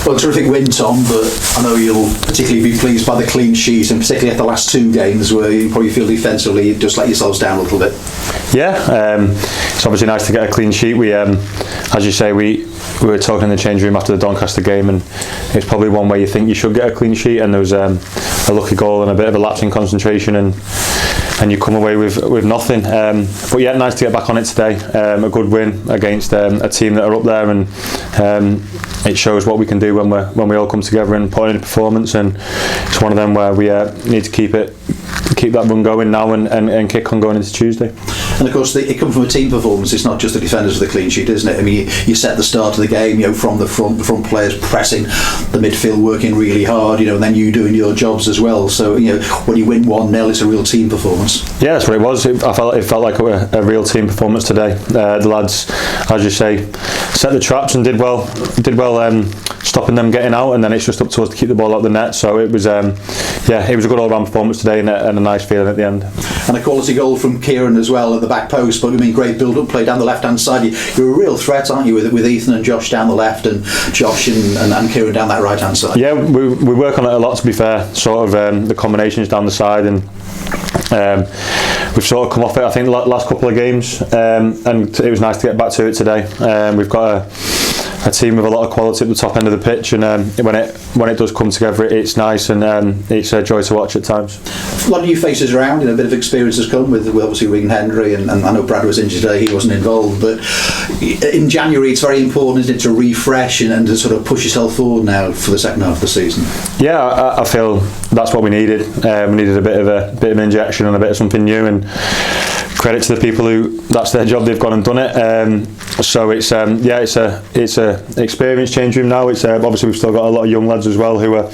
Well, terrific win, Tom, but I know you'll particularly be pleased by the clean sheet, and particularly at the last two games where you probably feel defensively you just let yourselves down a little bit. Yeah, it's obviously nice to get a clean sheet. We, as you say, we were talking in the change room after the Doncaster game, and it's probably one where you think you should get a clean sheet, and there was a lucky goal and a bit of a lapse in concentration, and you come away with nothing. But yeah, nice to get back on it today. A good win against a team that are up there, and it shows what we can do when we all come together and put in a performance. And it's one of them where we need to keep that run going now and kick on going into Tuesday. And of course, it comes from a team performance. It's not just the defenders with the clean sheet, isn't it? I mean, you set the start of the game, from the front players pressing, the midfield working really hard, and then you doing your jobs as well. So, when you win 1-0, it's a real team performance. Yeah, that's what it was. It felt like a real team performance today. The lads, as you say, set the traps and did well stopping them getting out, and then it's just up to us to keep the ball out the net. So it was it was a good all-round performance today, and a nice feeling at the end. And a quality goal from Kieran as well at the back post. But great build-up play down the left-hand side. You're a real threat, aren't you, with Ethan and Josh down the left, and Josh and Kieran down that right-hand side? Yeah, we work on it a lot, to be fair. Sort of the combinations down the side, and we've sort of come off it, I think, the last couple of games, and it was nice to get back to it today. We've got a team with a lot of quality at the top end of the pitch, and when it does come together, it's nice, and it's a joy to watch at times. A lot of new faces around, a bit of experience has come with obviously Regan Hendry, and I know Brad was injured today, he wasn't involved, but in January it's very important, isn't it, to refresh and to sort of push yourself forward now for the second half of the season. Yeah, I feel that's what we needed. We needed a bit of an injection and a bit of something new, and credit to the people who that's their job, they've gone and done it. So it's a experienced change room now. It's obviously we've still got a lot of young lads as well who are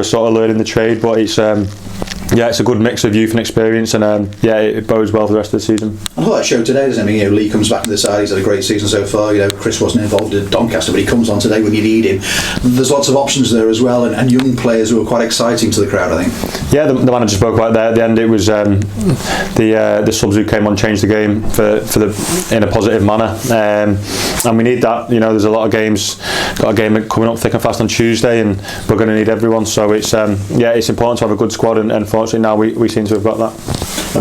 sort of learning the trade, but it's a good mix of youth and experience, and it bodes well for the rest of the season. I thought that showed today, doesn't it? Lee comes back to the side, he's had a great season so far. Chris wasn't involved in Doncaster, but he comes on today when you need him. There's lots of options there as well, and young players who are quite exciting to the crowd, I think. Yeah, the manager spoke about that at the end. It was the subs who came on changed the game in a positive manner, and we need that. There's a lot of games. Got a game coming up thick and fast on Tuesday, and we're going to need everyone. So it's important to have a good squad, and unfortunately now we seem to have got that.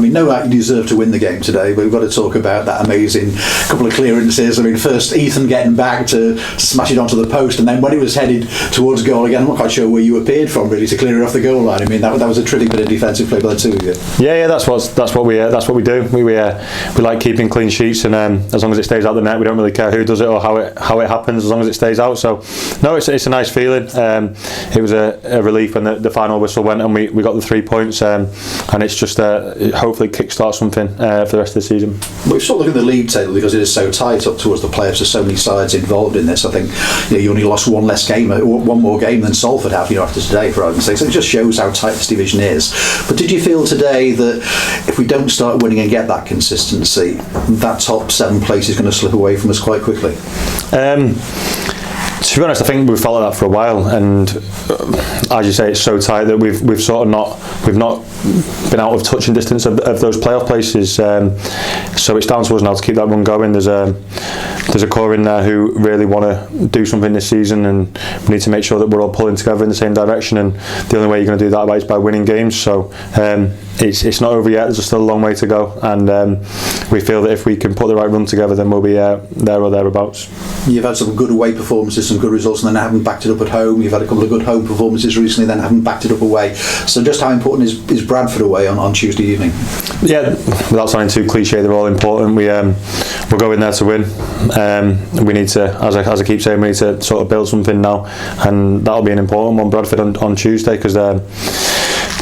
No doubt you deserve to win the game today, but we've got to talk about that amazing couple of clearances. First Ethan getting back to smash it onto the post, and then when it was headed towards goal again, I'm not quite sure where you appeared from really to clear it off the goal line. That was a terrific bit of defensive play by the two of you. Yeah, that's what we do. We like keeping clean sheets, and as long as it stays out the net, we don't really care who does it or how it happens, as long as it stays out. So no, it's a nice feeling. It was a relief when the final whistle went, and we got the 3 points, and it's just hopefully kickstart something for the rest of the season. We've sort of looked at the league table because it is so tight up towards the playoffs. There's so many sides involved in this. I think you only lost one more game than Salford have after today, for argument's sake. So it just shows how tight this division is. But did you feel today that if we don't start winning and get that consistency, that top 7 place is going to slip away from us quite quickly? To be honest, I think we've felt like that for a while, and as you say, it's so tight that we've not been out of touching distance of those playoff places. So it's down to us now to keep that run going. There's a core in there who really want to do something this season, and we need to make sure that we're all pulling together in the same direction. And the only way you're going to do that is by winning games. So it's not over yet. There's still a long way to go, and we feel that if we can put the right run together, then we'll be there or thereabouts. You've had some good away performances, some good results, and then haven't backed it up at home. You've had a couple of good home performances recently, then haven't backed it up away. So just how important is Bradford away on Tuesday evening? Yeah, without sounding too cliche, they're all important. We're going there to win. We need to, as I keep saying, we need to sort of build something now, and that'll be an important one. Bradford on Tuesday, because they're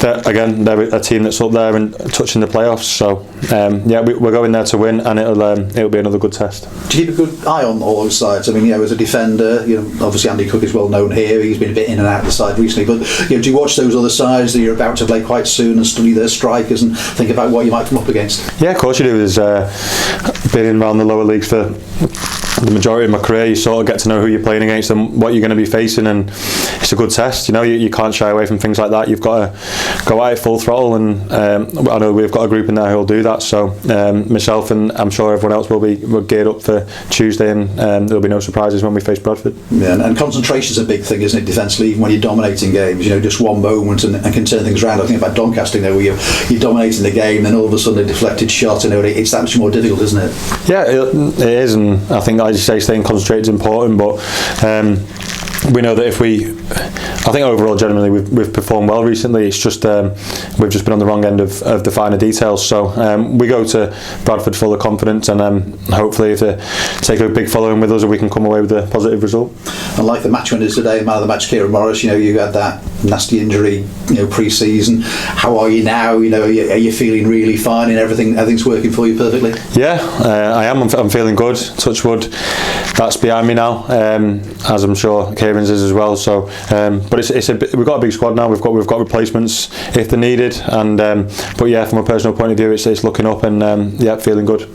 a team that's up there and touching the playoffs. So we're going there to win, and it'll be another good test. Do you keep a good eye on all those sides? As a defender, obviously Andy Cook is well known here. He's been a bit in and out of the side recently, but do you watch those other sides that you're about to play quite soon and study their strikers and think about what you might come up against? Yeah, of course you do. There's been in around the lower leagues for the majority of my career, you sort of get to know who you're playing against and what you're going to be facing, and it's a good test. You know, you can't shy away from things like that. You've got to go at it full throttle, and I know we've got a group in there who'll do that. So myself and I'm sure everyone else we're geared up for Tuesday, and there'll be no surprises when we face Bradford. Yeah, and concentration's a big thing, isn't it, defensively, even when you're dominating games. You know, just one moment and can turn things around. I think about Doncaster, you know, where you're dominating the game, then all of a sudden a deflected shot, you know, it's that much more difficult, isn't it? Yeah, it is, and I think, as you say, staying concentrated is important, but we know that I think overall generally we've performed well recently. It's just we've just been on the wrong end of the finer details. So we go to Bradford full of confidence, and hopefully if they take a big following with us, we can come away with a positive result. And like the match winners today, man of the match Kieran Morris, you know, you had that nasty injury, you know, pre-season. How are you now? You know, are you feeling really fine and everything's working for you perfectly? Yeah, I am. I'm feeling good. Touch wood. That's behind me now, as I'm sure Kieran's is as well. So, but we've got a big squad now. We've got replacements if they're needed, and but yeah, from a personal point of view, it's looking up, and yeah, feeling good.